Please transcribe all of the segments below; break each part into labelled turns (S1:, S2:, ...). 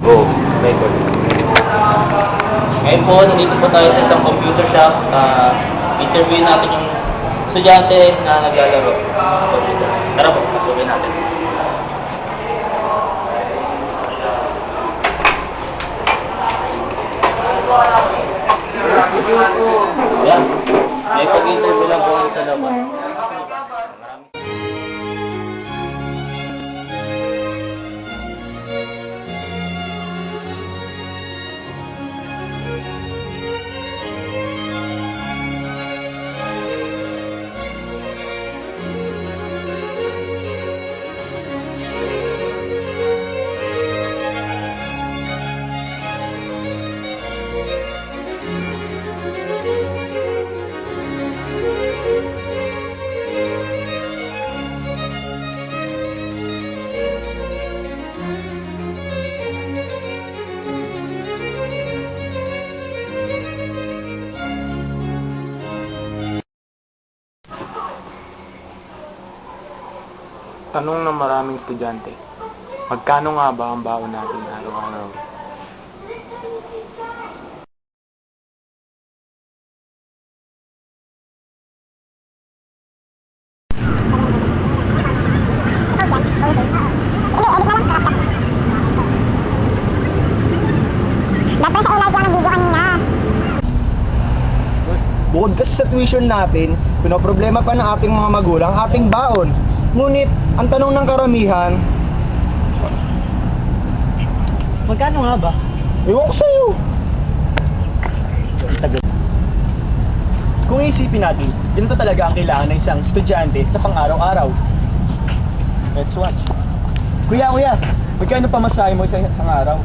S1: Go. Record. Ngayon po, nandito po tayo sa isang computer shop. Interview natin yung estudyante na naglalaro sa computer. Tara po, pasukin natin. Yan. May pag-interview lang po sa labas.
S2: Tanong ng maraming estudyante, magkano nga ba ang baon natin araw-araw?
S3: Bukod kasi sa tuition natin, pinoproblema pa ng ating mga magulang ating baon. Ngunit, ang tanong ng karamihan, magkano nga ba? Ewan ko sa'yo. Kung isipin natin, ganito talaga ang kailangan ng isang estudyante sa pang-araw-araw. Let's watch. Kuya, magkano pamasahe mo isang araw?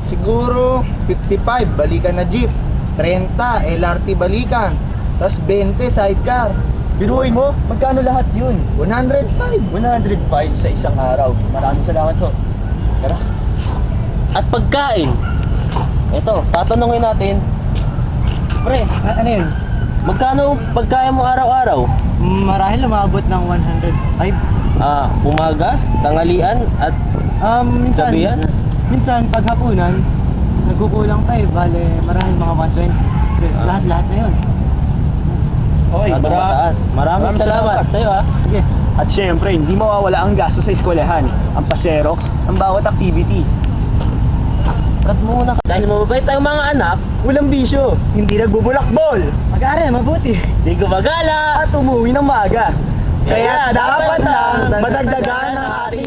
S3: Siguro 55, balikan na jeep. 30, LRT balikan. Tapos 20, sidecar. Biruin mo, magkano lahat yun? 105 sa isang araw. Maraming salamat ho. Tara.
S1: At pagkain. Ito, tatanungin natin. Pre,
S3: Ano yun?
S1: magkano pagkain mo araw-araw?
S3: Marahil umabot ng 105.
S1: Umaga, tanghalian, at
S3: Minsan,
S1: gabihan?
S3: minsan paghapunan, nagkukulang pa eh. Bale, marahil mga 120. Lahat-lahat na yun.
S1: Oy, mataas. Maraming salamat sa'yo ha.
S3: Sige.
S4: At syempre, hindi mawawala ang gasto sa eskwelahan, ang pa-xerox, ang bawat activity.
S1: Cut muna. Dahil mababait tayong mga anak,
S4: Walang bisyo, hindi nagbubulakbol,
S3: Mag-aaral, mabuti.
S1: di gumagala.
S4: at umuwi ng maaga.
S1: Kaya
S4: Kaya dapat lang
S1: madagdagan
S4: madagdagan
S1: ang
S4: ang ating